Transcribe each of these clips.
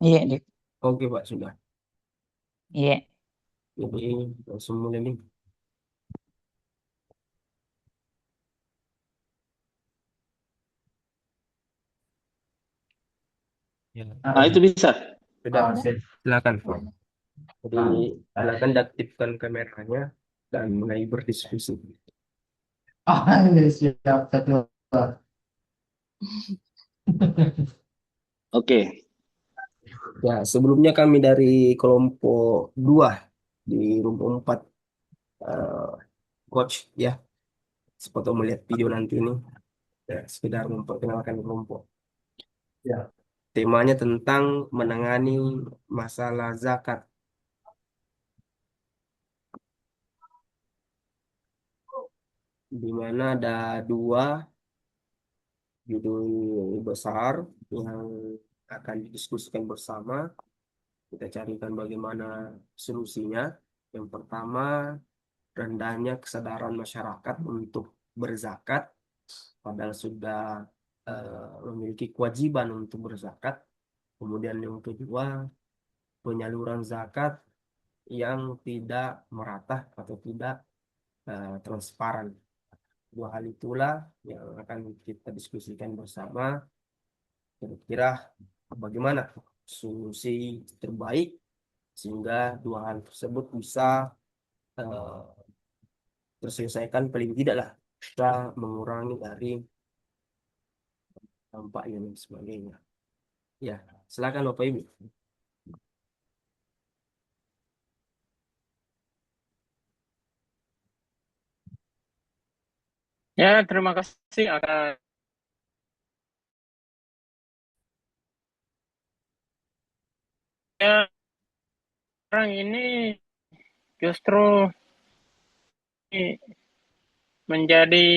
Iya, Dik. Oke Pak, sudah. Iya. Jadi langsung mulai nih. Ya. Nah, itu bisa. Sudah, silakan. Jadi silakan diaktifkan kameranya dan mulai berdiskusi. Ah, siap, satu. Oke. Ya, sebelumnya kami dari kelompok 2 di room 4, eh, coach ya, sepatu melihat video nanti ini ya, sekedar memperkenalkan kelompok. Ya. Temanya tentang menangani masalah zakat, di mana ada dua judul besar yang akan didiskusikan bersama. Kita carikan bagaimana solusinya. Yang pertama, rendahnya kesadaran masyarakat untuk berzakat, padahal sudah memiliki kewajiban untuk berzakat. Kemudian yang kedua, penyaluran zakat yang tidak merata atau tidak transparan. Dua hal itulah yang akan kita diskusikan bersama. Kira-kira bagaimana solusi terbaik sehingga dua hal tersebut bisa eh, terselesaikan, paling tidak lah bisa mengurangi dari dampaknya dan sebagainya. Ya, silakan Bapak Ibu. Ya, terima kasih atas ya, orang ini justru menjadi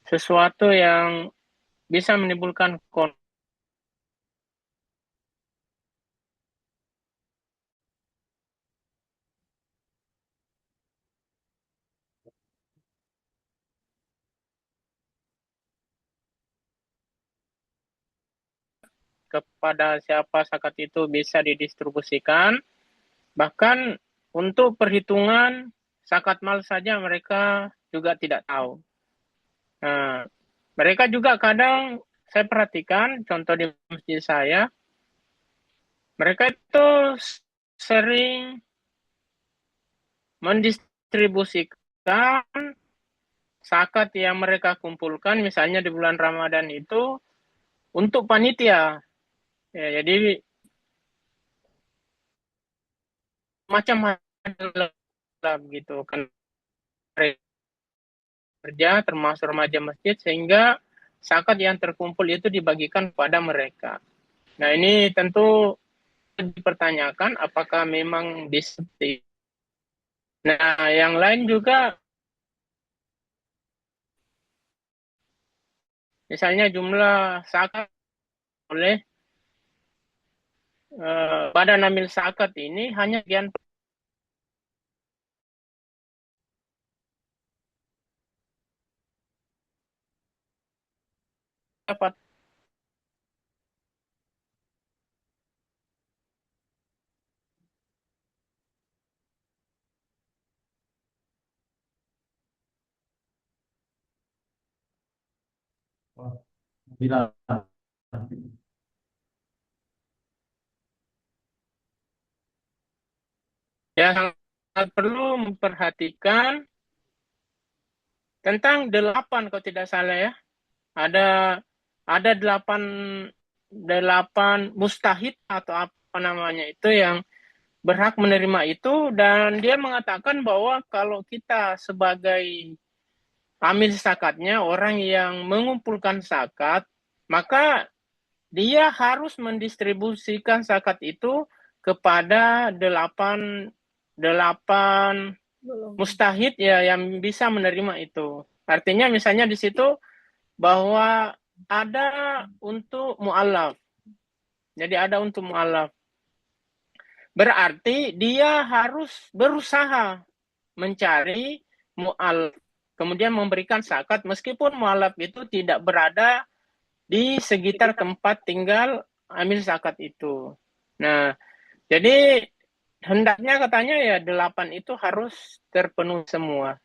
sesuatu yang bisa menimbulkan konflik kepada siapa zakat itu bisa didistribusikan. Bahkan untuk perhitungan zakat mal saja mereka juga tidak tahu. Nah, mereka juga kadang saya perhatikan contoh di masjid saya, mereka itu sering mendistribusikan zakat yang mereka kumpulkan misalnya di bulan Ramadan itu untuk panitia. Ya, jadi macam-macam lah gitu kan kerja termasuk remaja masjid sehingga zakat yang terkumpul itu dibagikan kepada mereka. Nah, ini tentu dipertanyakan apakah memang disebut. Nah, yang lain juga misalnya jumlah zakat oleh Badan Amil Zakat ini hanya sekian dapat. Bila. Ya, sangat perlu memperhatikan tentang 8 kalau tidak salah ya. Ada 8 mustahid atau apa namanya itu yang berhak menerima itu, dan dia mengatakan bahwa kalau kita sebagai amil zakatnya, orang yang mengumpulkan zakat, maka dia harus mendistribusikan zakat itu kepada 8 mustahid ya yang bisa menerima itu. Artinya misalnya di situ bahwa ada untuk mu'alaf. Jadi ada untuk mu'alaf. Berarti dia harus berusaha mencari mu'alaf. Kemudian memberikan zakat meskipun mu'alaf itu tidak berada di sekitar tempat tinggal amil zakat itu. Nah, jadi hendaknya katanya ya 8 itu harus terpenuhi semua.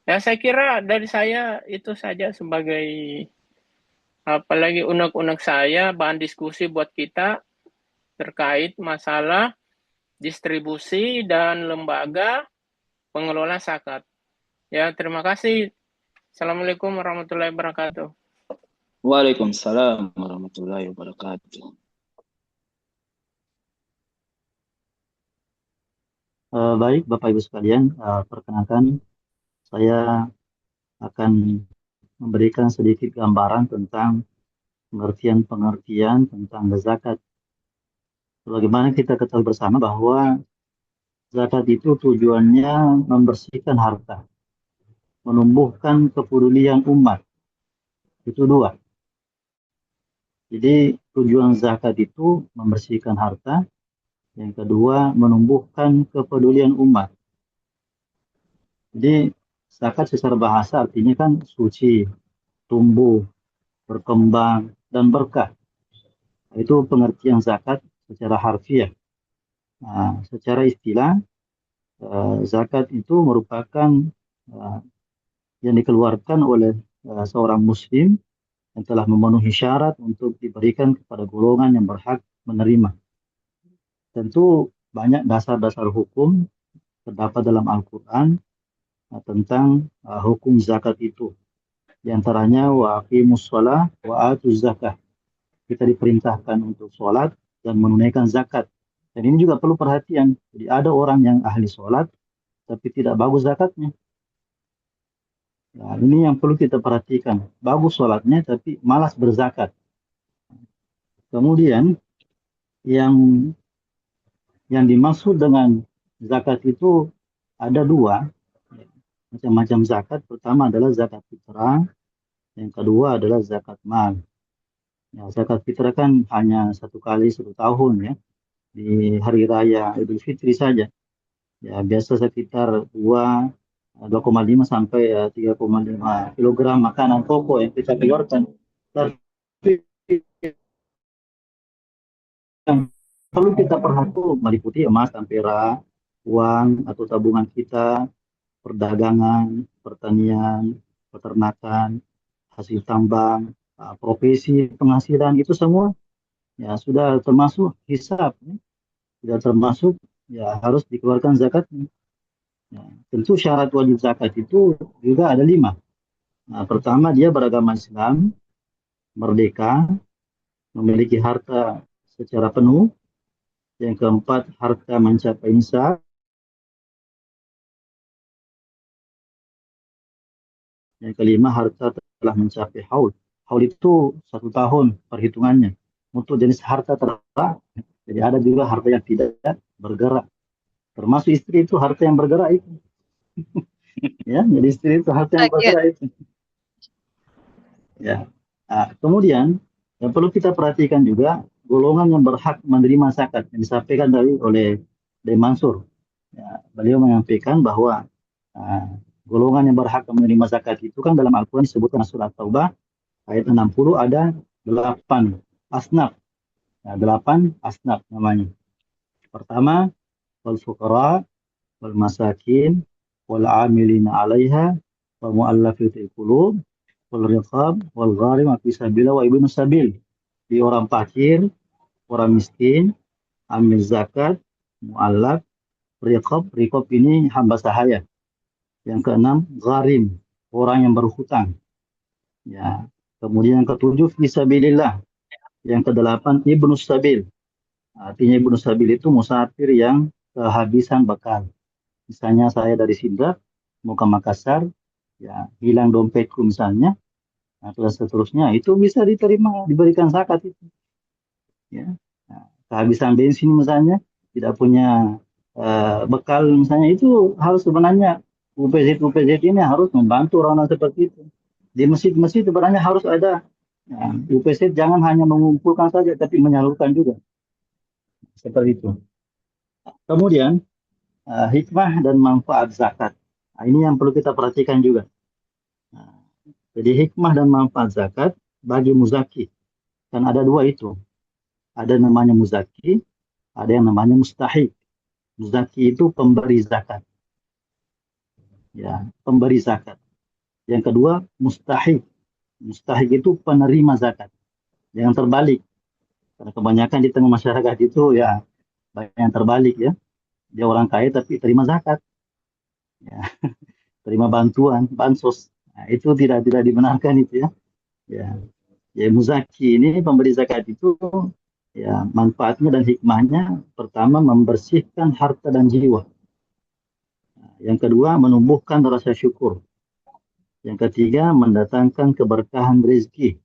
Ya saya kira dari saya itu saja sebagai apalagi unek-unek saya bahan diskusi buat kita terkait masalah distribusi dan lembaga pengelola zakat. Ya, terima kasih. Assalamualaikum warahmatullahi wabarakatuh. Waalaikumsalam warahmatullahi wabarakatuh. Baik, Bapak Ibu sekalian, perkenalkan saya akan memberikan sedikit gambaran tentang pengertian-pengertian tentang zakat. Bagaimana kita ketahui bersama bahwa zakat itu tujuannya membersihkan harta, menumbuhkan kepedulian umat. Itu dua. Jadi tujuan zakat itu membersihkan harta, yang kedua menumbuhkan kepedulian umat. Jadi zakat secara bahasa artinya kan suci, tumbuh, berkembang, dan berkah. Itu pengertian zakat secara harfiah. Nah, secara istilah, zakat itu merupakan yang dikeluarkan oleh seorang muslim yang telah memenuhi syarat untuk diberikan kepada golongan yang berhak menerima. Tentu banyak dasar-dasar hukum terdapat dalam Al-Quran tentang hukum zakat itu. Di antaranya wa aqimus shalah wa atuz zakah. Kita diperintahkan untuk sholat dan menunaikan zakat. Dan ini juga perlu perhatian. Jadi ada orang yang ahli sholat tapi tidak bagus zakatnya. Nah, ini yang perlu kita perhatikan. Bagus sholatnya tapi malas berzakat. Kemudian yang dimaksud dengan zakat itu ada dua macam-macam zakat. Pertama adalah zakat fitrah, yang kedua adalah zakat mal. Ya, zakat fitrah kan hanya 1 kali 1 tahun ya, di hari raya Idul Fitri saja. Ya, biasa sekitar 2,5 sampai 3,5 kilogram makanan pokok yang kita keluarkan. Tapi yang perlu kita perhatikan meliputi emas dan perak, uang atau tabungan kita, perdagangan, pertanian, peternakan, hasil tambang, profesi, penghasilan, itu semua ya sudah termasuk hisab, ya. Sudah termasuk ya harus dikeluarkan zakatnya. Ya, tentu syarat wajib zakat itu juga ada 5. Nah, pertama dia beragama Islam, merdeka, memiliki harta secara penuh. Yang keempat, harta mencapai nisab. Yang kelima, harta telah mencapai haul. Haul itu 1 tahun perhitungannya. Untuk jenis harta terlarang. Jadi ada juga harta yang tidak bergerak. Termasuk istri itu harta yang bergerak itu. Ya, jadi istri itu harta yang bergerak itu. Ya. Nah, kemudian yang perlu kita perhatikan juga golongan yang berhak menerima zakat yang disampaikan oleh Mansur. Ya, beliau menyampaikan bahwa golongan yang berhak menerima zakat itu kan dalam Al-Quran disebutkan surat Taubah ayat 60 ada 8 asnaf. Nah, 8 asnaf namanya. Pertama, wal fuqara wal masakin wal amilina 'alaiha wa mu'allafatil qulub wal riqab wal gharim fi sabilillah wa ibnu sabil. Di orang fakir, orang miskin, amil zakat, mu'allaf, riqab ini hamba sahaya. Yang keenam, gharim, orang yang berhutang. Ya. Kemudian yang ketujuh, fisabilillah. Yang kedelapan, ibnu sabil. Artinya ibnu sabil itu musafir yang kehabisan bekal. Misalnya saya dari Sidrap mau ke Makassar, ya hilang dompetku misalnya, atau seterusnya, itu bisa diterima, diberikan zakat itu. Ya. Nah, kehabisan bensin misalnya, tidak punya bekal misalnya, itu harus sebenarnya UPZ ini harus membantu orang-orang seperti itu. Di masjid-masjid sebenarnya harus ada UPZ, jangan hanya mengumpulkan saja, tapi menyalurkan juga. Seperti itu. Kemudian, hikmah dan manfaat zakat. Nah, ini yang perlu kita perhatikan juga. Nah, jadi hikmah dan manfaat zakat bagi muzaki. Kan ada 2 itu. Ada namanya muzaki, ada yang namanya mustahik. Muzaki itu pemberi zakat. Ya, pemberi zakat. Yang kedua, mustahik. Mustahik itu penerima zakat. Jangan terbalik. Karena kebanyakan di tengah masyarakat itu ya banyak yang terbalik ya. Dia orang kaya tapi terima zakat. Ya, terima bantuan, bansos. Nah, itu tidak dibenarkan itu ya. Ya, ya muzaki ini pemberi zakat itu ya manfaatnya dan hikmahnya pertama membersihkan harta dan jiwa. Yang kedua menumbuhkan rasa syukur. Yang ketiga mendatangkan keberkahan rezeki.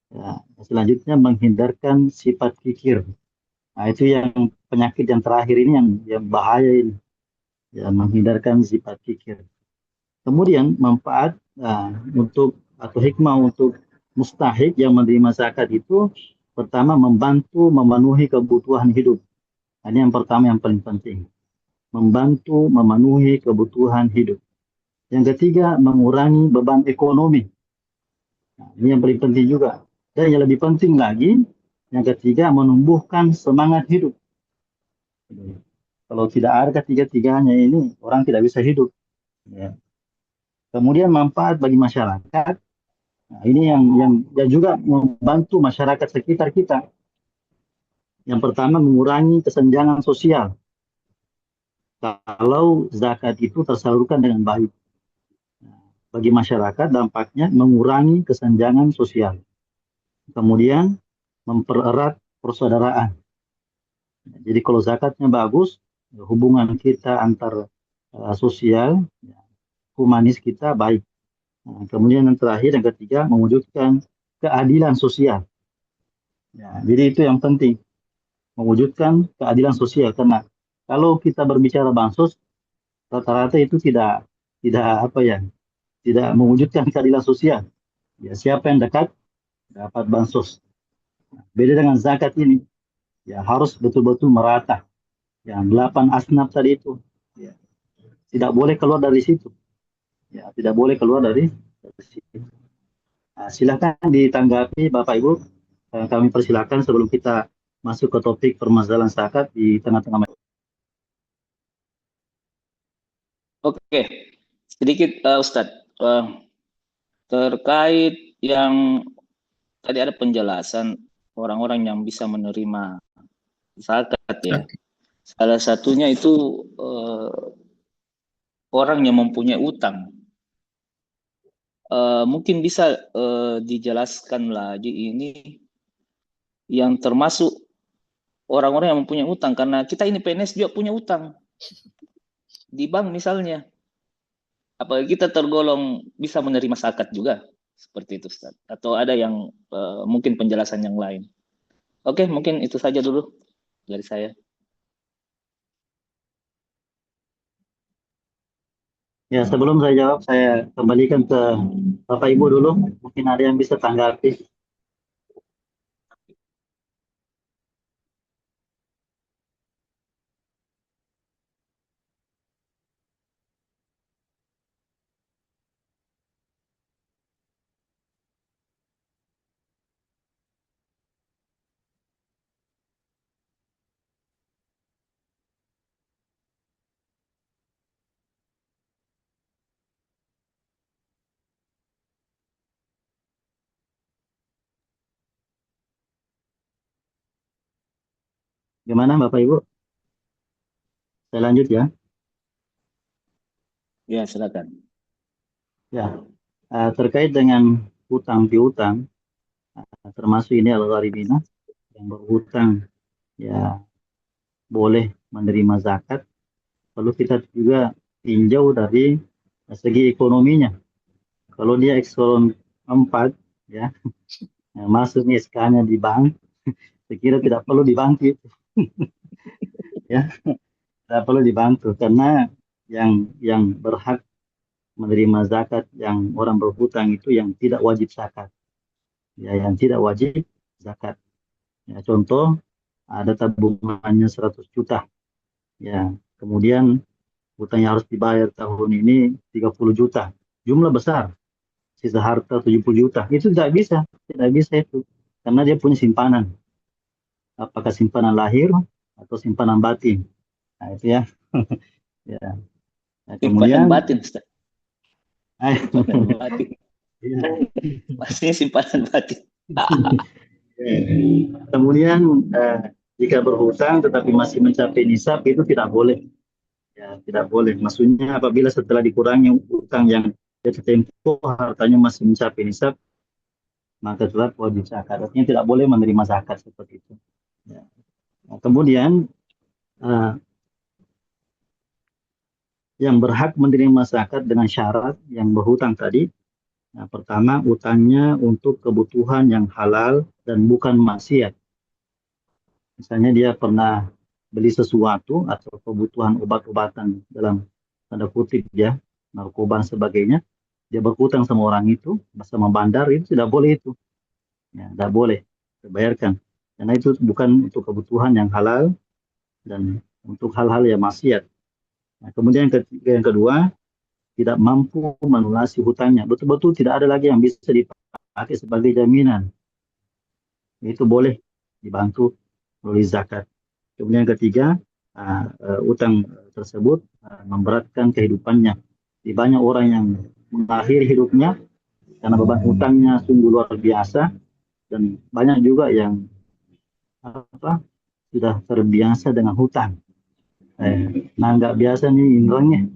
Ya, selanjutnya menghindarkan sifat kikir. Nah, itu yang penyakit yang terakhir ini yang bahaya ini. Ya, menghindarkan sifat kikir. Kemudian manfaat untuk atau hikmah untuk mustahik yang menerima zakat itu pertama membantu memenuhi kebutuhan hidup. Nah, ini yang pertama yang paling penting. Membantu memenuhi kebutuhan hidup. Yang ketiga mengurangi beban ekonomi. Nah, ini yang paling penting juga. Dan yang lebih penting lagi, yang ketiga menumbuhkan semangat hidup. Kalau tidak ada ketiga-tiganya ini, orang tidak bisa hidup. Ya. Kemudian manfaat bagi masyarakat. Nah, ini yang juga membantu masyarakat sekitar kita. Yang pertama mengurangi kesenjangan sosial. Kalau zakat itu tersalurkan dengan baik. Bagi masyarakat dampaknya mengurangi kesenjangan sosial. Kemudian mempererat persaudaraan. Jadi kalau zakatnya bagus, hubungan kita antar sosial, humanis kita baik. Nah, kemudian yang terakhir, yang ketiga, mewujudkan keadilan sosial. Ya, jadi itu yang penting, mewujudkan keadilan sosial. Karena kalau kita berbicara bansos, rata-rata itu tidak mewujudkan keadilan sosial. Ya, siapa yang dekat dapat bansos. Beda dengan zakat ini, ya harus betul-betul merata. Yang 8 asnaf tadi itu, ya, tidak boleh keluar dari situ. Ya, tidak boleh keluar dari situ. Nah, silakan ditanggapi Bapak Ibu. Kami persilakan sebelum kita masuk ke topik permasalahan zakat di tengah-tengah. Oke, sedikit Ustadz. Terkait yang tadi ada penjelasan orang-orang yang bisa menerima zakat ya. Salah satunya itu orang yang mempunyai utang. Mungkin bisa dijelaskan lagi ini yang termasuk orang-orang yang mempunyai utang, karena kita ini PNS juga punya utang di bank misalnya. Apalagi kita tergolong bisa menerima zakat juga seperti itu Ustaz. Atau ada yang mungkin penjelasan yang lain. Oke, mungkin itu saja dulu dari saya. Ya, sebelum saya jawab, saya kembalikan ke Bapak Ibu dulu. Mungkin ada yang bisa tanggapi. Gimana Bapak Ibu? Saya lanjut ya. Ya, silakan. Ya, terkait dengan hutang piutang, termasuk ini al-gharibina yang berhutang ya boleh menerima zakat. Lalu kita juga tinjau dari segi ekonominya. Kalau dia ekselon 4 ya, masuk SK-nya di bank, saya kira tidak perlu dibantu. Ya, tidak perlu dibantu karena yang berhak menerima zakat yang orang berhutang itu yang tidak wajib zakat. Ya, yang tidak wajib zakat. Ya, contoh ada tabungannya 100 juta. Ya, kemudian hutang yang harus dibayar tahun ini 30 juta. Jumlah besar. Sisa harta 70 juta. Itu tidak bisa itu. Karena dia punya simpanan. Apakah simpanan lahir atau simpanan batin. Nah, itu ya. Ya. Nah, Simpanan kemudian batin, Ustaz. Simpanan batin. ya. Maksudnya simpanan batin. Kemudian jika berhutang tetapi masih mencapai nisab itu tidak boleh. Ya, tidak boleh. Maksudnya apabila setelah dikurangi utang yang jatuh tempo hartanya masih mencapai nisab, maka tetap wajib zakat. Artinya tidak boleh menerima zakat seperti itu. Ya. Nah, kemudian eh, yang berhak menerima zakat dengan syarat yang berhutang tadi, nah, pertama utangnya untuk kebutuhan yang halal dan bukan maksiat. Misalnya dia pernah beli sesuatu atau kebutuhan obat-obatan dalam tanda kutip ya, narkoba dan sebagainya, dia berhutang sama orang itu, sama bandar itu tidak boleh itu. Ya, tidak boleh dibayarkan. Karena itu bukan untuk kebutuhan yang halal dan untuk hal-hal yang maksiat. Nah, kemudian yang kedua, tidak mampu melunasi hutangnya. Betul-betul tidak ada lagi yang bisa dipakai sebagai jaminan. Itu boleh dibantu melalui zakat. Kemudian yang ketiga, utang tersebut memberatkan kehidupannya. Di banyak orang yang mengakhiri hidupnya karena beban utangnya sungguh luar biasa dan banyak juga yang sudah terbiasa dengan hutang. Nah, nggak biasa nih orangnya.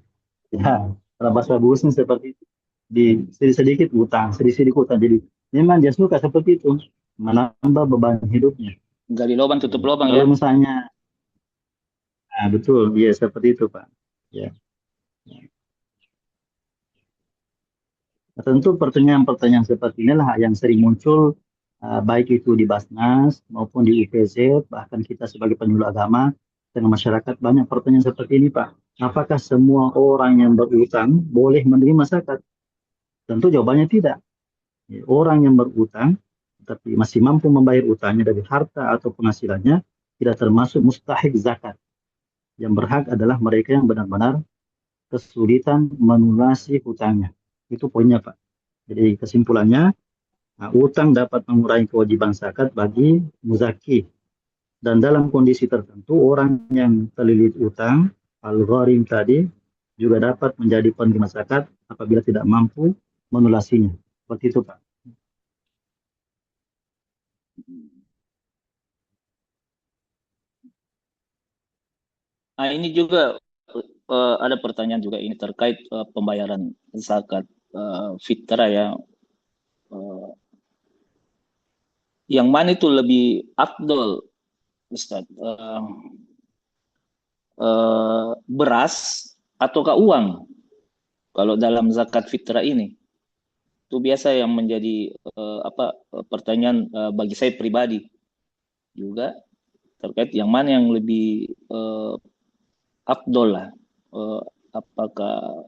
Ya, kalau bahasa bagusnya seperti itu. Di sedikit-sedikit utang, sedikit-sedikit utang. Jadi memang dia suka seperti itu, menambah beban hidupnya. Gali lubang tutup lubang ya. Kalau misalnya, nah betul, ya seperti itu Pak. Ya. Nah, tentu pertanyaan-pertanyaan seperti inilah yang sering muncul, baik itu di Basnas maupun di UPZ, bahkan kita sebagai penyuluh agama dengan masyarakat banyak pertanyaan seperti ini Pak. Apakah semua orang yang berutang boleh menerima zakat? Tentu jawabannya tidak. Orang yang berutang tapi masih mampu membayar utangnya dari harta atau penghasilannya tidak termasuk mustahik zakat. Yang berhak adalah mereka yang benar-benar kesulitan melunasi hutangnya. Itu poinnya Pak. Jadi kesimpulannya, utang dapat mengurangi kewajiban zakat bagi muzaki. Dan dalam kondisi tertentu, orang yang terlilit utang, al-gharim tadi, juga dapat menjadi penerima zakat apabila tidak mampu melunasinya. Seperti itu Pak. Nah, ini juga ada pertanyaan juga ini terkait pembayaran zakat fitrah ya. Yang mana itu lebih afdol, Ustaz? Beras ataukah uang? Kalau dalam zakat fitrah ini, itu biasa yang menjadi pertanyaan bagi saya pribadi juga terkait yang mana yang lebih afdol lah, apakah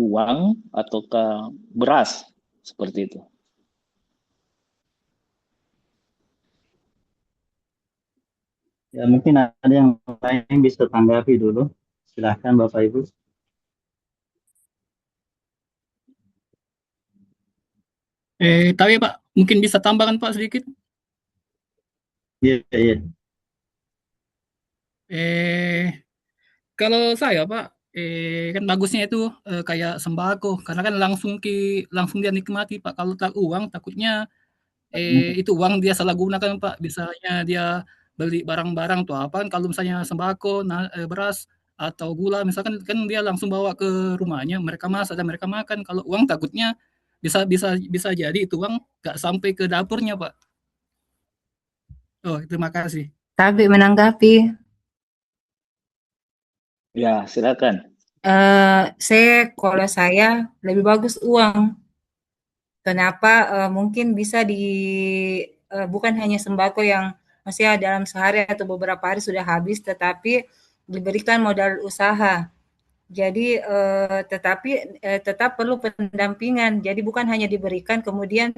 uang ataukah beras seperti itu. Ya mungkin ada yang lain bisa tanggapi dulu. Silahkan Bapak Ibu. Tapi Pak, mungkin bisa tambahkan Pak sedikit. Iya, iya. Kalau saya Pak, kan bagusnya itu kayak sembako, karena kan langsung dia nikmati Pak. Kalau tak uang, takutnya itu uang dia salah gunakan Pak. Misalnya dia beli barang-barang tuh apa kan kalau misalnya sembako, beras atau gula, misalkan kan dia langsung bawa ke rumahnya, mereka masak dan mereka makan. Kalau uang takutnya bisa bisa bisa jadi itu uang nggak sampai ke dapurnya Pak. Oh, terima kasih. Tapi menanggapi, Ya, silakan. kalau saya lebih bagus uang. Kenapa? Mungkin bisa bukan hanya sembako yang maksudnya dalam sehari atau beberapa hari sudah habis, tetapi diberikan modal usaha. Jadi, tetap perlu pendampingan. Jadi bukan hanya diberikan kemudian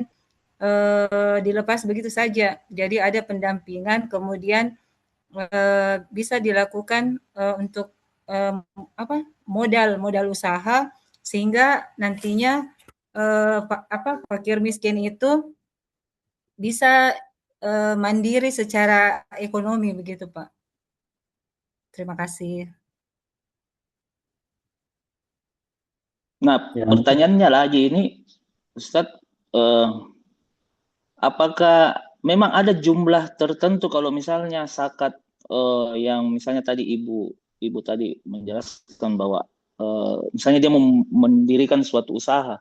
dilepas begitu saja. Jadi ada pendampingan, kemudian bisa dilakukan untuk modal usaha sehingga nantinya fakir miskin itu bisa mandiri secara ekonomi begitu Pak. Terima kasih. Nah, Ya, pertanyaannya lagi ini, Ustadz, apakah memang ada jumlah tertentu kalau misalnya zakat yang misalnya tadi ibu tadi menjelaskan bahwa misalnya dia mendirikan suatu usaha,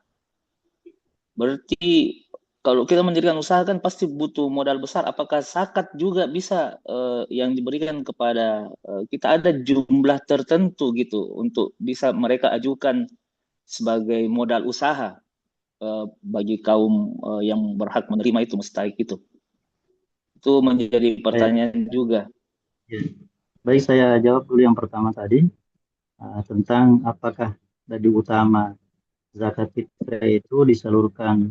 berarti kalau kita mendirikan usaha kan pasti butuh modal besar. Apakah zakat juga bisa yang diberikan kepada kita ada jumlah tertentu gitu untuk bisa mereka ajukan sebagai modal usaha bagi kaum yang berhak menerima itu mustahik itu? Itu menjadi baik, pertanyaan juga. ya. Baik, saya jawab dulu yang pertama tadi tentang apakah tadi utama zakat fitrah itu disalurkan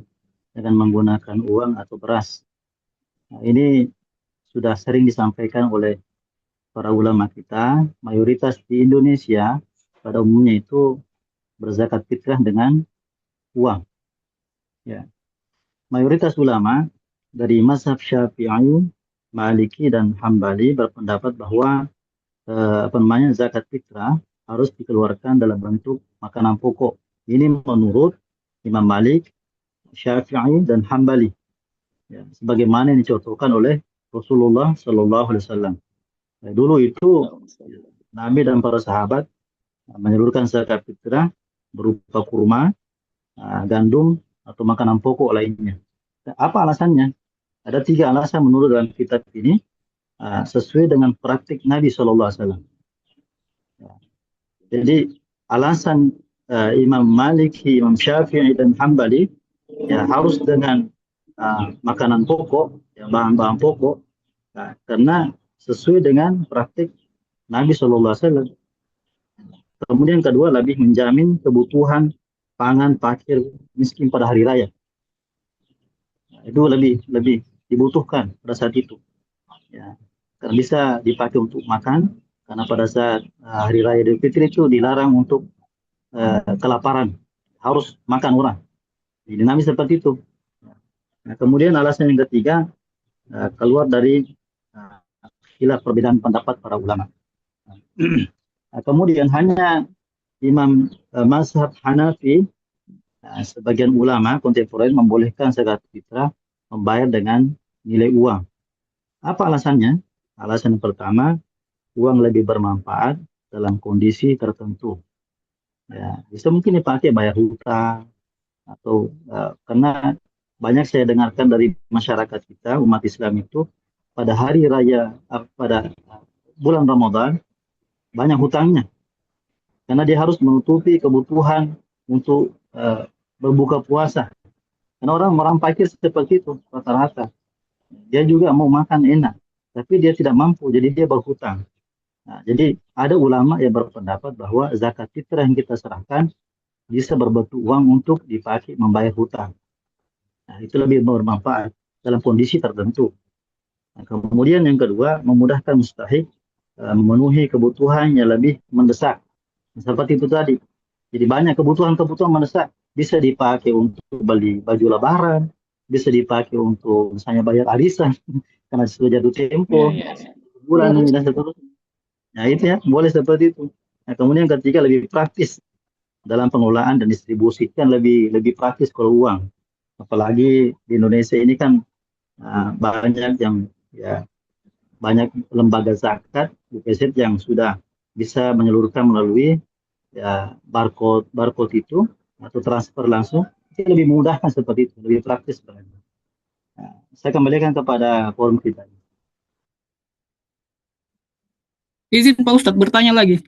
dengan menggunakan uang atau beras. Nah, ini sudah sering disampaikan oleh para ulama kita. Mayoritas di Indonesia pada umumnya itu berzakat fitrah dengan uang. Ya. Mayoritas ulama dari mazhab Syafi'i, Maliki dan Hambali berpendapat bahwa zakat fitrah harus dikeluarkan dalam bentuk makanan pokok. Ini menurut Imam Malik, Syafi'i dan Hambali. Ya, sebagaimana yang dicontohkan oleh Rasulullah Shallallahu Alaihi Wasallam. Dulu itu Nabi dan para sahabat menyalurkan zakat fitrah berupa kurma, gandum atau makanan pokok lainnya. Apa alasannya? Ada 3 alasan menurut dalam kitab ini sesuai dengan praktik Nabi Shallallahu Alaihi Wasallam. Jadi alasan Imam Maliki, Imam Syafi'i dan Hambali ya harus dengan makanan pokok, ya, bahan-bahan pokok, karena sesuai dengan praktik Nabi Shallallahu Alaihi Wasallam. Kemudian kedua, lebih menjamin kebutuhan pangan fakir miskin pada hari raya. Nah, itu lebih dibutuhkan pada saat itu. Ya, karena bisa dipakai untuk makan, karena pada saat hari raya Idul Fitri itu dilarang untuk kelaparan, harus makan orang. Jadi Nabi seperti itu. Nah, kemudian alasan yang ketiga, keluar dari khilaf perbedaan pendapat para ulama. Nah, kemudian hanya Imam mazhab Hanafi, sebagian ulama kontemporer membolehkan zakat fitrah membayar dengan nilai uang. Apa alasannya? Alasan yang pertama, uang lebih bermanfaat dalam kondisi tertentu. Ya, bisa mungkin dipakai bayar hutang atau karena banyak saya dengarkan dari masyarakat kita umat Islam itu pada hari raya pada bulan Ramadan banyak hutangnya karena dia harus menutupi kebutuhan untuk berbuka puasa. Karena orang fakir seperti itu rata-rata. Dia juga mau makan enak, tapi dia tidak mampu, jadi dia berhutang. Nah, jadi ada ulama yang berpendapat bahwa zakat fitrah yang kita serahkan bisa berbentuk uang untuk dipakai membayar hutang. Nah, itu lebih bermanfaat dalam kondisi tertentu. Nah, kemudian yang kedua, memudahkan mustahik memenuhi kebutuhan yang lebih mendesak. Seperti itu tadi. Jadi banyak kebutuhan-kebutuhan mendesak bisa dipakai untuk beli baju lebaran, bisa dipakai untuk misalnya bayar arisan karena sudah jatuh tempo, bulan ini dan seterusnya. Nah itu ya, boleh seperti itu. Nah, kemudian ketiga lebih praktis dalam pengelolaan dan distribusi kan lebih praktis kalau uang. Apalagi di Indonesia ini kan banyak yang ya banyak lembaga zakat UPZ yang sudah bisa menyalurkan melalui ya barcode itu atau transfer langsung, itu lebih mudah kan seperti itu, lebih praktis sebenarnya. Nah, saya kembalikan kepada forum kita. Izin Pak Ustadz bertanya lagi.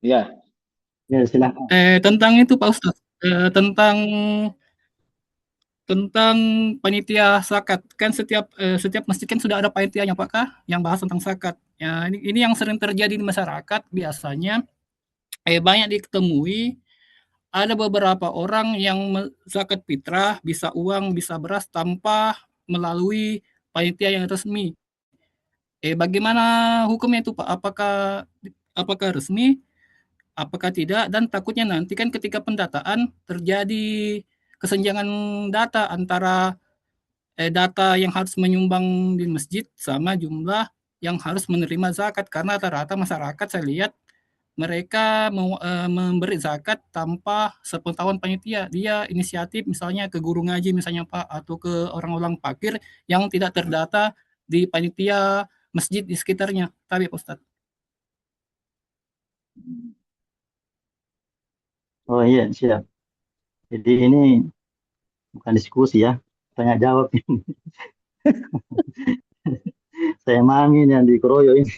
Ya. Ya silakan. Tentang itu Pak Ustadz, tentang panitia zakat kan setiap masjid kan sudah ada panitianya Pak kah yang bahas tentang zakat. Ya ini yang sering terjadi di masyarakat biasanya banyak ditemui ada beberapa orang yang zakat fitrah bisa uang bisa beras tanpa melalui panitia yang resmi. Bagaimana hukumnya itu Pak? Apakah resmi? Apakah tidak? Dan takutnya nanti kan ketika pendataan terjadi kesenjangan data antara data yang harus menyumbang di masjid sama jumlah yang harus menerima zakat, karena rata-rata masyarakat saya lihat mereka memberi zakat tanpa sepengetahuan panitia. Dia inisiatif misalnya ke guru ngaji misalnya Pak, atau ke orang-orang fakir yang tidak terdata di panitia masjid di sekitarnya. Tapi Pak Ustadz. Oh iya, siap. Jadi ini bukan diskusi ya, tanya jawab. Saya mami yang dikeroyok ini.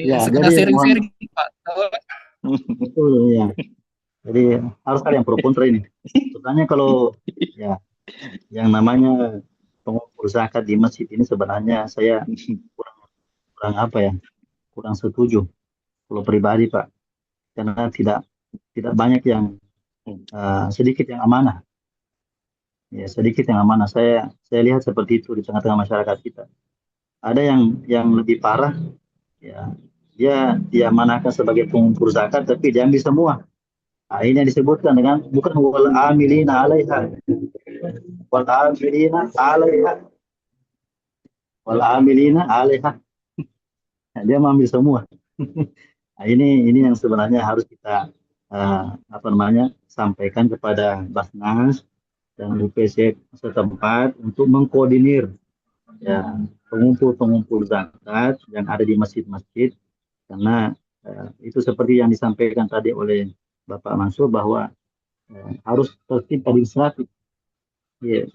Ya, Sekedar jadi mohon sharing-sharing Pak. betul ya. Jadi harus ada yang pro kontra ini. Sebenarnya kalau ya yang namanya pengumpul zakat di masjid ini sebenarnya saya kurang, kurang apa ya, kurang setuju kalau pribadi Pak, karena tidak banyak yang sedikit yang amanah. Ya, sedikit yang amanah. Saya lihat seperti itu di tengah-tengah masyarakat kita. Ada yang lebih parah, ya dia manakah sebagai pengumpul zakat, tapi diambil semua. Nah, ini yang disebutkan dengan bukan wal amilina alaiha, wal amilina alaiha, wal amilina alaiha. Nah, dia mengambil semua. Nah, ini yang sebenarnya harus kita apa namanya sampaikan kepada Basnas dan UPC setempat untuk mengkoordinir ya pengumpul-pengumpul zakat yang ada di masjid-masjid, karena itu seperti yang disampaikan tadi oleh Bapak Mansur bahwa harus tertib administratif, ya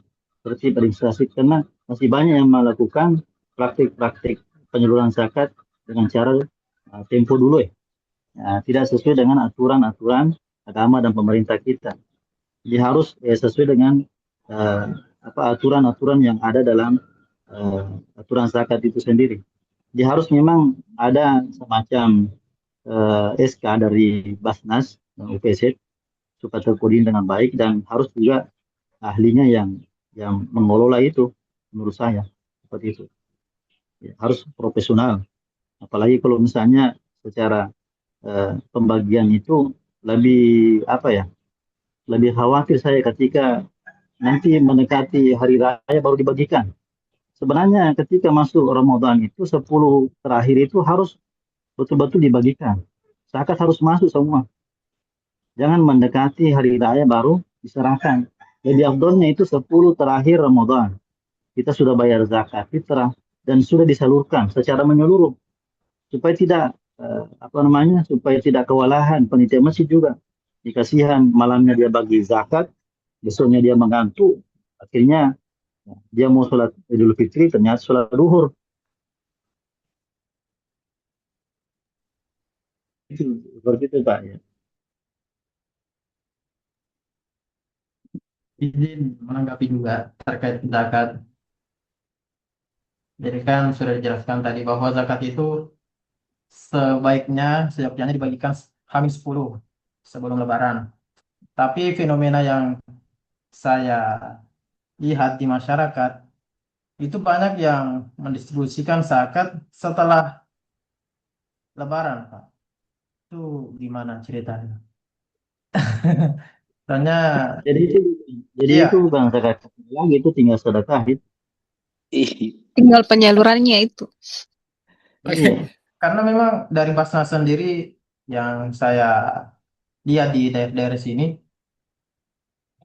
tertib administratif, karena masih banyak yang melakukan praktik-praktik penyaluran zakat dengan cara tempo dulu ya. Tidak sesuai dengan aturan-aturan agama dan pemerintah kita. Jadi harus sesuai dengan uh, aturan-aturan yang ada dalam aturan zakat itu sendiri. Jadi harus memang ada semacam SK dari Basnas dan UPZ supaya terkoordinir dengan baik, dan harus juga ahlinya yang mengelola itu, menurut saya seperti itu. Ya, harus profesional. Apalagi kalau misalnya secara pembagian itu lebih apa ya? Lebih khawatir saya ketika nanti mendekati hari raya baru dibagikan. Sebenarnya ketika masuk Ramadan itu 10 terakhir itu harus betul-betul dibagikan. Zakat harus masuk semua. Jangan mendekati hari raya baru diserahkan. Lebih afdolnya itu 10 terakhir Ramadan. Kita sudah bayar zakat fitrah dan sudah disalurkan secara menyeluruh supaya tidak apa namanya, supaya tidak kewalahan panitia masjid juga. Dikasihan malamnya dia bagi zakat, besoknya dia mengantuk, akhirnya dia mau sholat Idul Fitri ternyata sholat duhur. Itu seperti itu Pak ya. Izin menanggapi juga terkait zakat. Jadi kan sudah dijelaskan tadi bahwa zakat itu sebaiknya sejatinya dibagikan Hamin 10 sebelum Lebaran. Tapi fenomena yang saya lihat di masyarakat itu banyak yang mendistribusikan zakat setelah Lebaran, Pak. Itu gimana ceritanya? Soalnya Jadi itu jadi itu iya, bukan zakat lagi, itu tinggal sedekah itu. Tinggal penyalurannya itu. Iya. karena memang dari Basnas sendiri yang saya lihat di daerah sini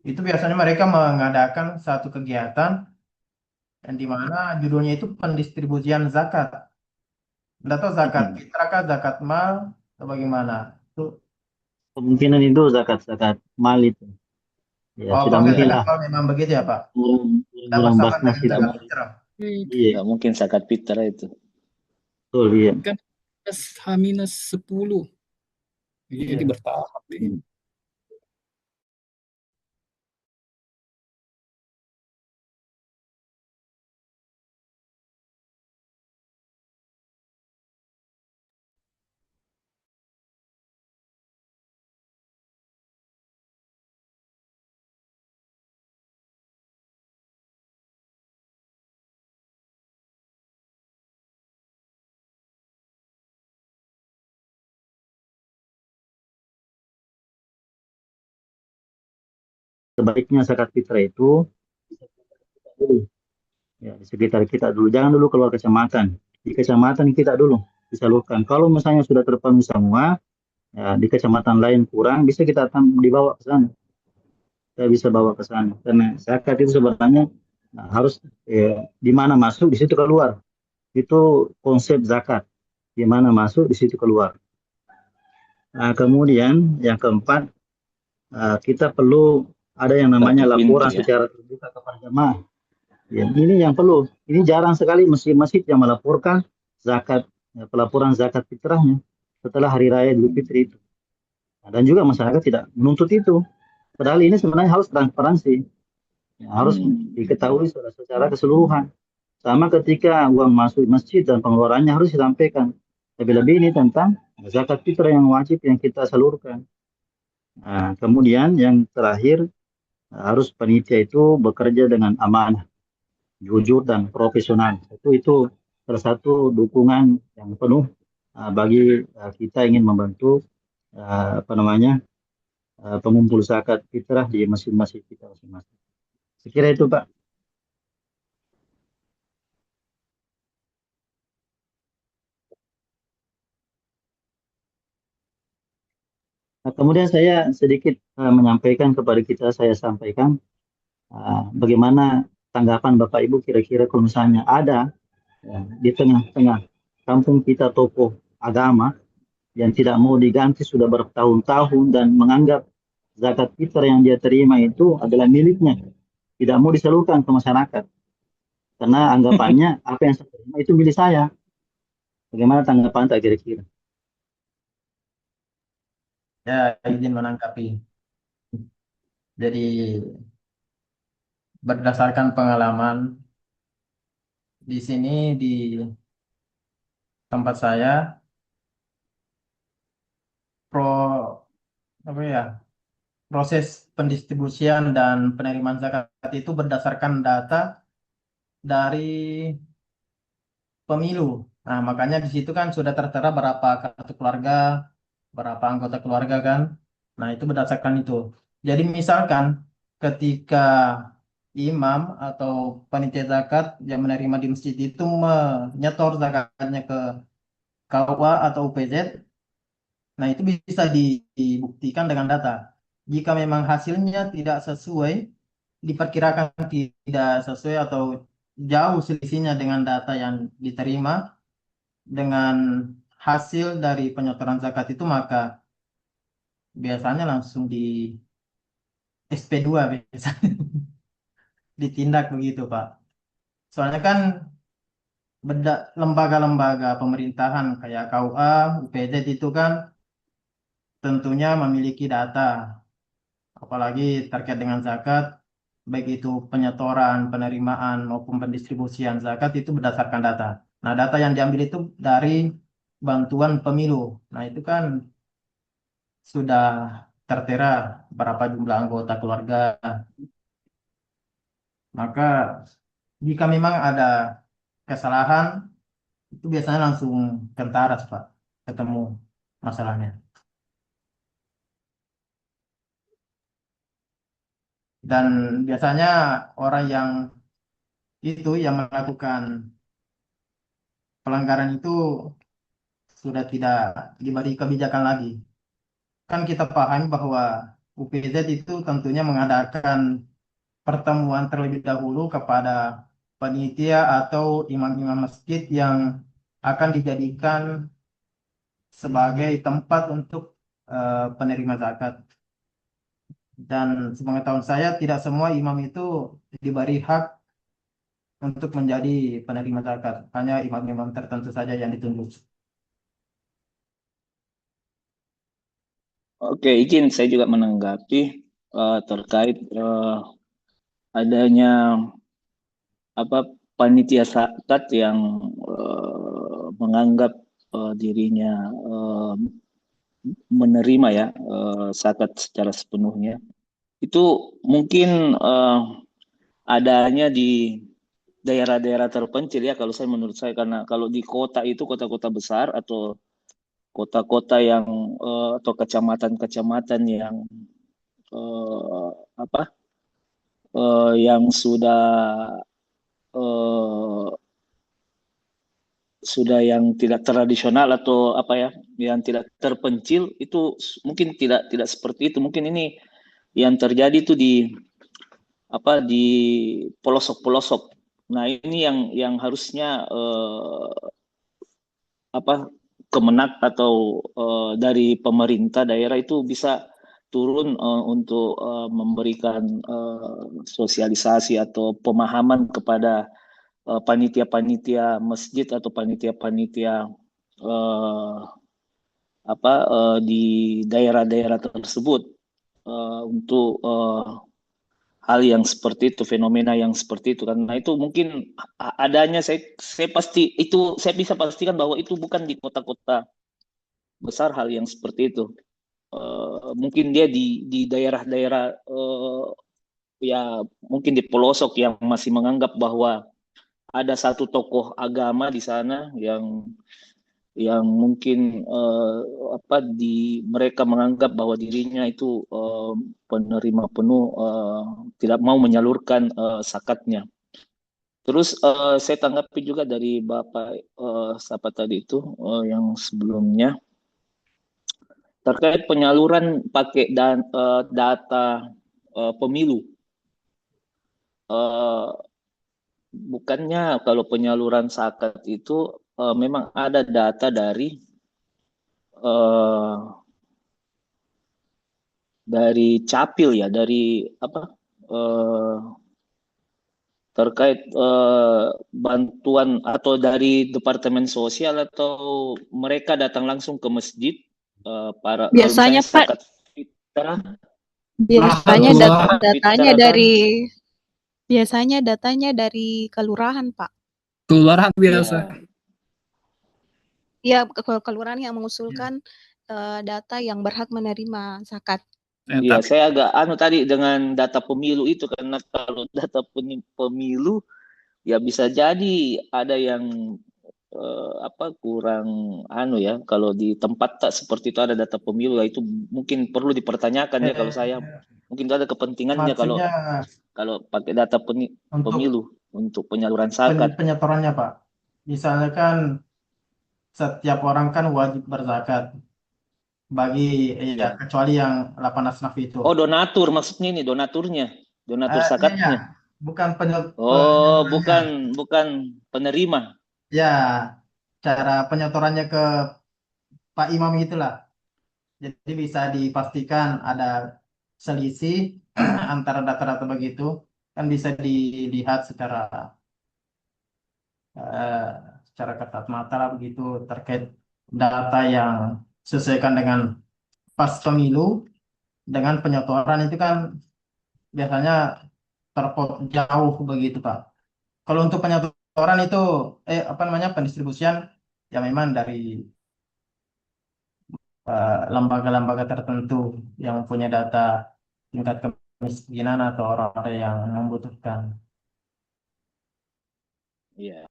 itu biasanya mereka mengadakan satu kegiatan yang dimana judulnya itu pendistribusian zakat. Tidak tahu zakat fitrah kah, zakat mal, atau bagaimana? Itu, Kemungkinan itu zakat-zakat mal itu. Ya oh, tidak kalau mungkin zakat lah mal memang begitu ya, Pak. Tidak orang bersama Basnas dengan tidak zakat mungkin. fitrah. Iya, Nggak mungkin zakat fitrah itu. betul iya. Kan H-10. Jadi Iya. bertahap. sebaiknya zakat fitrah itu dulu, ya, di sekitar kita dulu. Jangan dulu keluar kecamatan. Di kecamatan kita dulu disalurkan. Kalau misalnya sudah terpenuhi semua, ya, di kecamatan lain kurang, bisa kita dibawa ke sana. Kita bisa bawa ke sana. Karena zakat itu sebenarnya harus di mana masuk, di situ keluar. Itu konsep zakat. Di mana masuk, di situ keluar. Kemudian yang keempat, kita perlu ada yang namanya Kartu pintar laporan ya. secara terbuka kepada jemaah. Ya, ini yang perlu. Ini jarang sekali masjid-masjid yang melaporkan zakat, pelaporan zakat fitrahnya setelah hari raya Idul Fitri itu. Nah, dan juga masyarakat tidak menuntut itu. Padahal ini sebenarnya harus transparansi, ya, harus diketahui secara keseluruhan. Sama ketika uang masuk masjid dan pengeluarannya harus disampaikan. Lebih-lebih ini tentang zakat fitrah yang wajib yang kita salurkan. Nah, kemudian yang terakhir, harus panitia itu bekerja dengan amanah, jujur dan profesional. Itu salah satu dukungan yang penuh bagi kita ingin membantu pengumpul zakat fitrah di masjid-masjid kita masing-masing. Sekira itu, Pak. Nah, kemudian saya sedikit menyampaikan kepada kita, saya sampaikan bagaimana tanggapan Bapak Ibu kira-kira kalau misalnya ada di tengah-tengah kampung kita tokoh agama yang tidak mau diganti sudah bertahun-tahun dan menganggap zakat fitrah yang dia terima itu adalah miliknya, tidak mau disalurkan ke masyarakat karena anggapannya apa yang saya terima itu milik saya. Bagaimana tanggapan tak kira-kira? Ya, izin menanggapi. Jadi berdasarkan pengalaman di sini di tempat saya apa ya, proses pendistribusian dan penerimaan zakat itu berdasarkan data dari pemilu. Nah, makanya di situ kan sudah tertera berapa kartu keluarga, berapa anggota keluarga kan. Nah, itu berdasarkan itu. Jadi misalkan ketika imam atau panitia zakat yang menerima di masjid itu menyetor zakatnya ke KUA atau UPZ, nah itu bisa dibuktikan dengan data. Jika memang hasilnya tidak sesuai, diperkirakan tidak sesuai atau jauh selisihnya dengan data yang diterima, dengan hasil dari penyetoran zakat itu, maka biasanya langsung di SP2 biasanya ditindak begitu, Pak. Soalnya kan lembaga-lembaga pemerintahan kayak KUA, UPZ itu kan tentunya memiliki data, apalagi terkait dengan zakat, baik itu penyetoran, penerimaan maupun pendistribusian zakat itu berdasarkan data. Nah, data yang diambil itu dari bantuan pemilu. Nah, itu kan sudah tertera berapa jumlah anggota keluarga. Maka jika memang ada kesalahan, itu biasanya langsung kentaras, Pak, ketemu masalahnya. Dan biasanya orang yang yang melakukan pelanggaran itu sudah tidak diberi kebijakan lagi. Kan kita pahami bahwa UPZ itu tentunya mengadakan pertemuan terlebih dahulu kepada panitia atau imam-imam masjid yang akan dijadikan sebagai tempat untuk penerima zakat. Dan sepengetahuan saya tidak semua imam itu diberi hak untuk menjadi penerima zakat. Hanya imam-imam tertentu saja yang ditunjuk. Oke, izin saya juga menanggapi terkait adanya panitia zakat yang menganggap dirinya menerima ya zakat secara sepenuhnya. Itu mungkin adanya di daerah-daerah terpencil ya kalau menurut saya, karena kalau di kota itu kota-kota besar atau kota-kota yang atau kecamatan-kecamatan yang yang sudah yang tidak tradisional atau apa ya, yang tidak terpencil itu mungkin tidak seperti itu. Mungkin ini yang terjadi itu di pelosok-pelosok. Nah, ini yang harusnya Kemenak atau dari pemerintah daerah itu bisa turun untuk memberikan sosialisasi atau pemahaman kepada panitia-panitia masjid atau panitia-panitia di daerah-daerah tersebut untuk hal yang seperti itu, fenomena yang seperti itu. Karena itu mungkin adanya saya bisa pastikan bahwa itu bukan di kota-kota besar hal yang seperti itu. Mungkin dia di daerah-daerah ya mungkin di pelosok yang masih menganggap bahwa ada satu tokoh agama di sana yang mungkin mereka menganggap bahwa dirinya itu penerima penuh, tidak mau menyalurkan zakatnya. Terus saya tanggapi juga dari Bapak siapa tadi itu yang sebelumnya terkait penyaluran pakai data pemilu. Bukannya kalau penyaluran zakat itu memang ada data dari Capil ya, dari terkait bantuan atau dari Departemen Sosial atau mereka datang langsung ke masjid para Biasanya kalau misalnya Pak, zakat fitrah biasanya atau Keluar. zakat datanya fitrah kan dari kelurahan, Pak. Kelurahan biasa. Ya, kelurahan yang mengusulkan data yang berhak menerima zakat. Iya, saya agak tadi dengan data pemilu itu, karena kalau data pemilu ya bisa jadi ada yang kurang ya, kalau di tempat tak seperti itu ada data pemilu itu mungkin perlu dipertanyakan ya, kalau saya mungkin itu ada kepentingannya kalau pakai data pemilu untuk penyaluran zakat. Penyetorannya Pak, misalnya kan setiap orang kan wajib berzakat bagi kecuali yang 8 asnaf itu. Oh, donatur maksudnya, ini donatur zakatnya. Bukan bukan penerima. Ya, cara penyetorannya ke Pak Imam itulah. Jadi bisa dipastikan ada selisih antara data-data begitu, kan bisa dilihat secara ketat mata lah begitu, terkait data yang sesuaikan dengan pas pemilu dengan penyetoran itu kan biasanya jauh begitu Pak. Kalau untuk penyetoran itu pendistribusian ya memang dari lembaga-lembaga tertentu yang punya data tingkat kemiskinan atau orang-orang yang membutuhkan. Iya.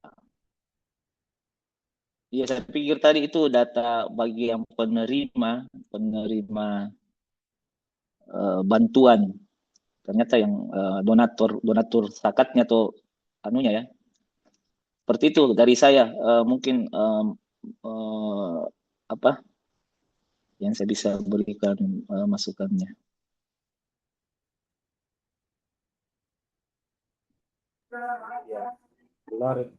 Iya, saya pikir tadi itu data bagi yang penerima bantuan. Ternyata yang donatur zakatnya atau anunya ya. Seperti itu dari saya, mungkin yang saya bisa berikan masukannya. Ya, menarik.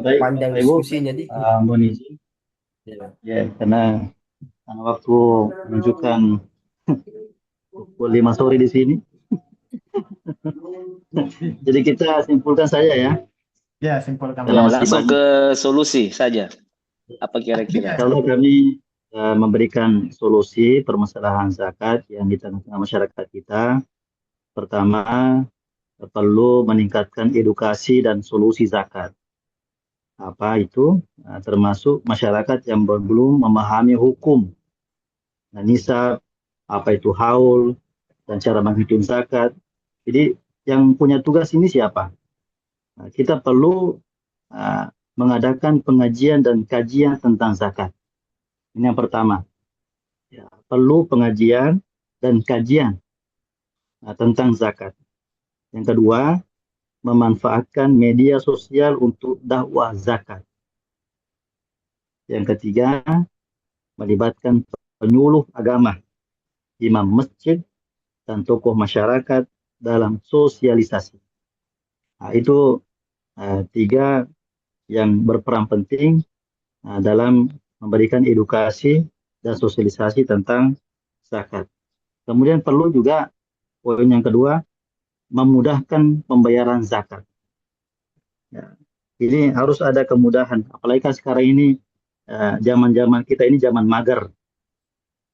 Baik, Panjang Bapak Ibu, diskusinya di. mohon izin. Ya, karena waktu menunjukkan pukul 5 sore di sini. Jadi kita simpulkan saja ya. Ya, simpulkan. Ya, langsung ke solusi saja. Apa kira-kira? Kalau kami memberikan solusi permasalahan zakat yang di tengah-tengah masyarakat kita, pertama perlu meningkatkan edukasi dan solusi zakat. Apa itu? Termasuk masyarakat yang belum memahami hukum, nisab, apa itu haul, dan cara menghitung zakat. Jadi yang punya tugas ini siapa? Kita perlu mengadakan pengajian dan kajian tentang zakat. Ini yang pertama. Ya, perlu pengajian dan kajian tentang zakat. Yang kedua, memanfaatkan media sosial untuk dakwah zakat. Yang ketiga, melibatkan penyuluh agama, imam masjid, dan tokoh masyarakat dalam sosialisasi. Nah, itu tiga yang berperan penting dalam memberikan edukasi dan sosialisasi tentang zakat. Kemudian perlu juga poin yang kedua, memudahkan pembayaran zakat. Ya, ini harus ada kemudahan. Apalagi kan sekarang ini zaman-zaman kita ini zaman mager.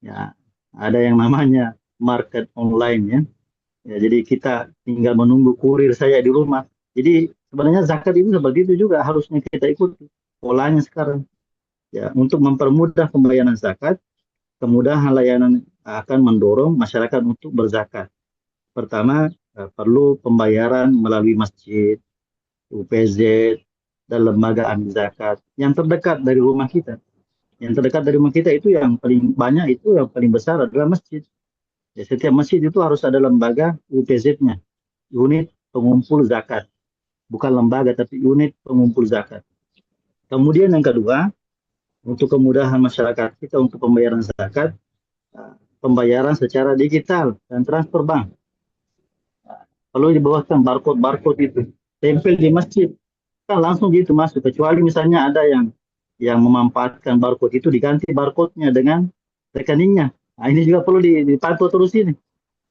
Ya, ada yang namanya market online ya. Ya, jadi kita tinggal menunggu kurir saya di rumah. Jadi sebenarnya zakat itu seperti itu juga harusnya kita ikuti polanya sekarang. Ya, untuk mempermudah pembayaran zakat, kemudahan layanan akan mendorong masyarakat untuk berzakat. Pertama, perlu pembayaran melalui masjid, UPZ, dan lembaga amil zakat yang terdekat dari rumah kita. Yang terdekat dari rumah kita itu yang paling banyak, itu yang paling besar adalah masjid. Ya, setiap masjid itu harus ada lembaga UPZ-nya, unit pengumpul zakat. Bukan lembaga, tapi unit pengumpul zakat. Kemudian yang kedua, untuk kemudahan masyarakat kita untuk pembayaran zakat, pembayaran secara digital dan transfer bank. Perlu dibawakan barcode itu, tempel di masjid, kan langsung gitu masuk. Kecuali misalnya ada yang memanfaatkan barcode itu, diganti barcode-nya dengan rekeningnya. Nah, ini juga perlu dipantau terus ini.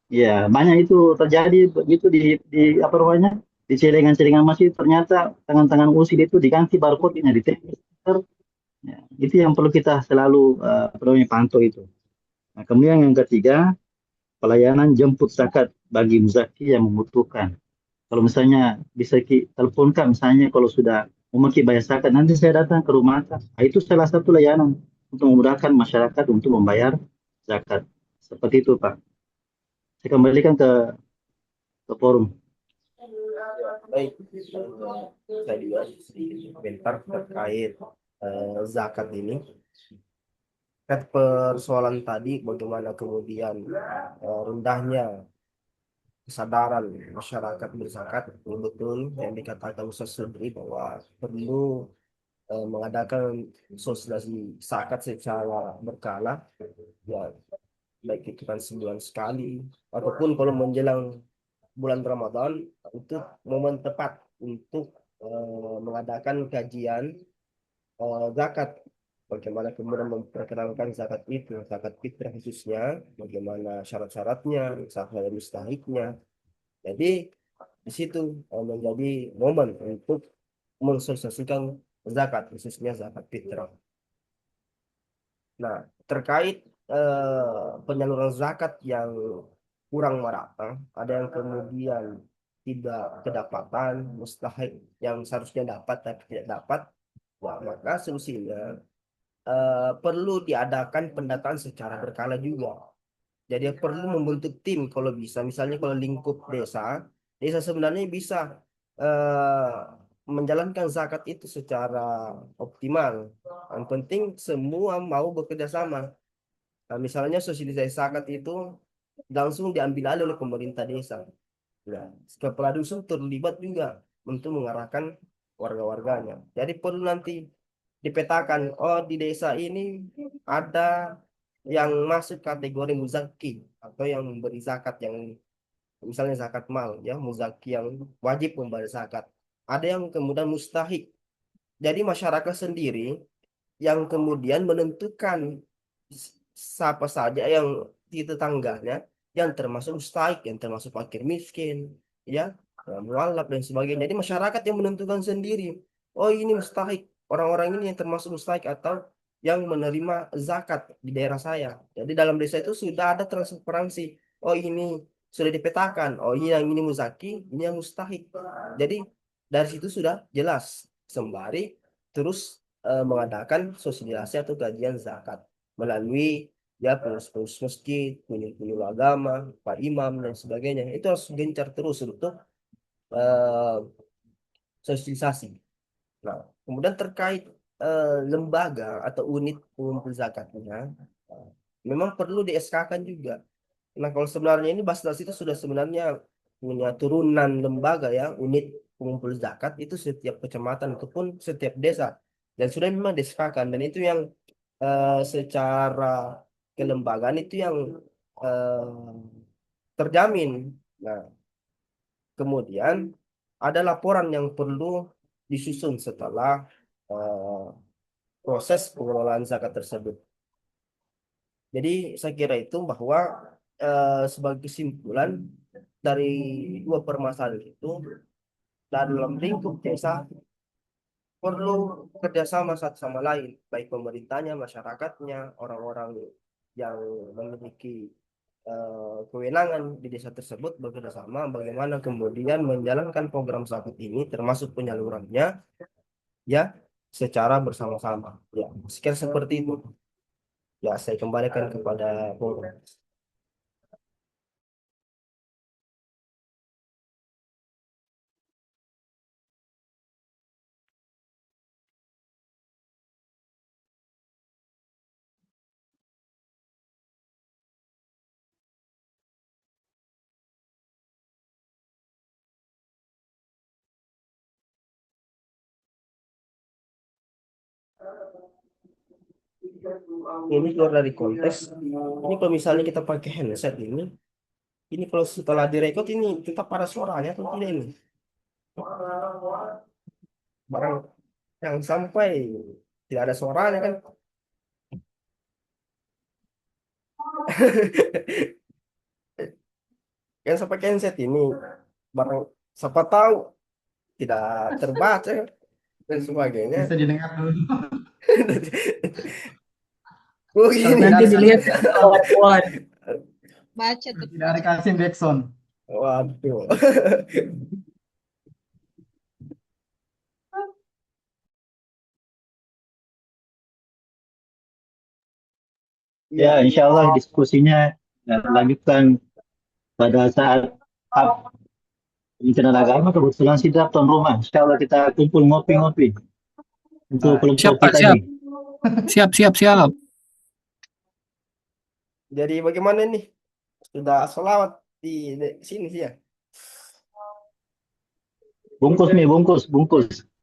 Ya, banyak itu terjadi begitu di apa namanya? Di celengan-celengan masjid, ternyata tangan-tangan usil itu diganti barcode-nya di tempel. Ya, itu yang perlu kita selalu pantau itu. Nah, kemudian yang ketiga, pelayanan jemput zakat bagi muzaki yang membutuhkan. Kalau misalnya bisa teleponkan, misalnya kalau sudah memiliki bayar zakat, nanti saya datang ke rumah. Nah, itu salah satu layanan untuk memudahkan masyarakat untuk membayar zakat. Seperti itu, Pak. Saya kembalikan ke forum. Baik, saya juga sedikit komentar terkait zakat ini. Persoalan tadi bagaimana kemudian rendahnya kesadaran masyarakat berzakat, betul yang dikatakan Ustaz Sudri bahwa perlu mengadakan sosialisasi zakat secara berkala, ya baik itu kan sebulan sekali ataupun kalau menjelang bulan Ramadan itu momen tepat untuk mengadakan kajian zakat. Bagaimana kemudian memperkenalkan zakat itu, zakat fitrah khususnya, bagaimana syarat-syaratnya, syarat mustahiknya. Jadi di situ menjadi momen untuk mensosialisasikan zakat, khususnya zakat fitrah. Nah, terkait penyaluran zakat yang kurang merata, ada yang kemudian tidak kedapatan, mustahik yang seharusnya dapat tapi tidak dapat, nah, maka solusinya perlu diadakan pendataan secara berkala juga. Jadi perlu membentuk tim kalau bisa. Misalnya kalau lingkup desa, desa sebenarnya bisa eh, menjalankan zakat itu secara optimal. Yang penting semua mau bekerja sama. Nah, misalnya sosialisasi zakat itu langsung diambil alih oleh pemerintah desa. Nah, kepala dusun terlibat juga untuk mengarahkan warga-warganya. Jadi perlu nanti dipetakan, oh di desa ini ada yang masuk kategori muzaki atau yang memberi zakat, yang misalnya zakat mal ya, muzaki yang wajib membayar zakat. Ada yang kemudian mustahik. Jadi masyarakat sendiri yang kemudian menentukan siapa saja yang di tetangganya yang termasuk mustahik, yang termasuk fakir miskin, ya, mualaf dan sebagainya. Jadi masyarakat yang menentukan sendiri. Oh ini mustahik, orang-orang ini yang termasuk mustahik atau yang menerima zakat di daerah saya. Jadi dalam desa itu sudah ada transparansi. Oh ini sudah dipetakan. Oh ini yang ini muzaki, ini yang mustahik. Jadi dari situ sudah jelas. Sembari terus mengadakan sosialisasi atau kajian zakat melalui ya pengurus-pengurus masjid, penyuluh agama, pak imam dan sebagainya. Itu harus gencar terus untuk eh, sosialisasi. Nah, kemudian terkait lembaga atau unit pengumpul zakatnya, memang perlu di SK-kan juga. Nah, kalau sebenarnya ini Basnas itu sudah sebenarnya punya turunan lembaga ya, unit pengumpul zakat itu setiap kecamatan ataupun setiap desa. Dan sudah memang disahkan dan itu yang secara kelembagaan itu yang terjamin. Nah, kemudian ada laporan yang perlu disusun setelah eh, proses pengelolaan zakat tersebut. Jadi saya kira itu bahwa sebagai kesimpulan dari dua permasalahan itu dalam lingkup desa perlu kerjasama satu sama lain, baik pemerintahnya, masyarakatnya, orang-orang yang memiliki kewenangan di desa tersebut bekerja sama bagaimana kemudian menjalankan program zakat ini termasuk penyalurannya ya secara bersama-sama. Ya, sekian seperti itu. Ya, saya kembalikan kepada Bung. Ini keluar dari konteks. Ini kalau misalnya kita pakai handset ini kalau setelah direkod ini tetap pada suaranya atau tidak ini? Barang yang sampai tidak ada suaranya kan? Yang saya pakai handset ini barang siapa tahu tidak terbaca dan sebagainya. Bisa didengar dulu. Begini. Nanti dilihat kawan-kawan. Baca tuh. Tidak dikasih backsound. Waduh. Ya, insya Allah diskusinya lanjutkan pada saat rencana agama kebetulan sidak tuan rumah. Insya Allah kita kumpul ngopi-ngopi untuk kelompok Siap, Pak, kita siap. ini. Siap. Jadi bagaimana nih? Sudah selawat di sini sih ya? Bungkus nih, bungkus.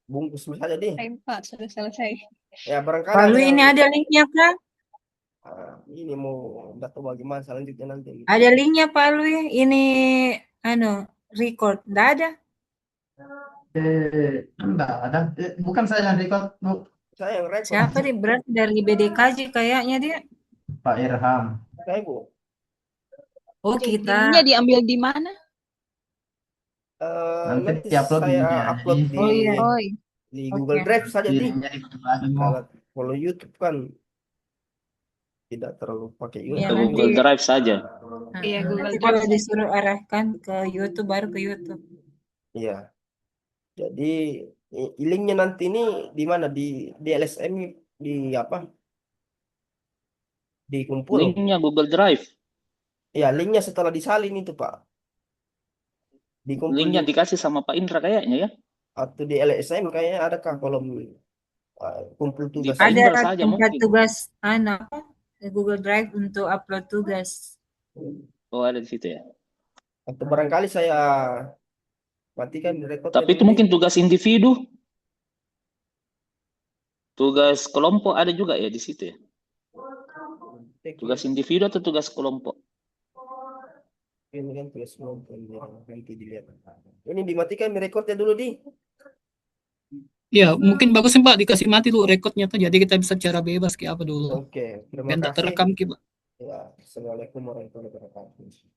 Bungkus saja deh. Pak, sudah selesai. Ya barangkali Pak ada Lui, ini yang ada linknya Pak. ini mau nggak tahu bagaimana selanjutnya nanti. Ada linknya Pak Lui. Ini record. Nggak ada. Enggak ada. Bukan saya yang record, Bu. Saya yang rekod. Siapa nih? Berarti dari BDKJ kayaknya dia. Pak Irham. Saya Bu. Oh, Jadi kita. linknya diambil di mana? Nanti diupload di saya ini ya, upload jadi- di Oh iya. Oh, iya. di Google Oke. Drive saja di. Linknya dibagi, Bu. Kalau YouTube kan tidak terlalu pakai Iya, YouTube. Ke nanti. Google Drive saja. Iya, Google Nanti Drive kalau saja. disuruh arahkan ke YouTube baru ke YouTube. Iya. Jadi linknya nanti ini di mana di LSM di apa? Dikumpul. Linknya Google Drive. Ya, linknya setelah disalin itu Pak. Dikumpul Linknya di, dikasih sama Pak Indra kayaknya ya. atau di LSM kayaknya adakah kolom kumpul Di tugas? Pak Indra Ada saja tempat mungkin. tugas Google Drive untuk upload tugas. Oh, ada di situ ya. Atau barangkali saya matikan rekodnya Tapi itu dulu. mungkin tugas individu. Tugas kelompok ada juga ya di situ ya. Tugas individu atau tugas kelompok? Ini kan tugas kelompok nanti dilihat. Ini dimatikan rekodnya dulu di. Ya, mungkin bagusnya Pak dikasih mati dulu rekodnya tuh, jadi kita bisa cara bebas kayak apa dulu. Oke, terima Biar nggak kasih. terekam Ki, Pak. Ya, assalamualaikum warahmatullahi wabarakatuh.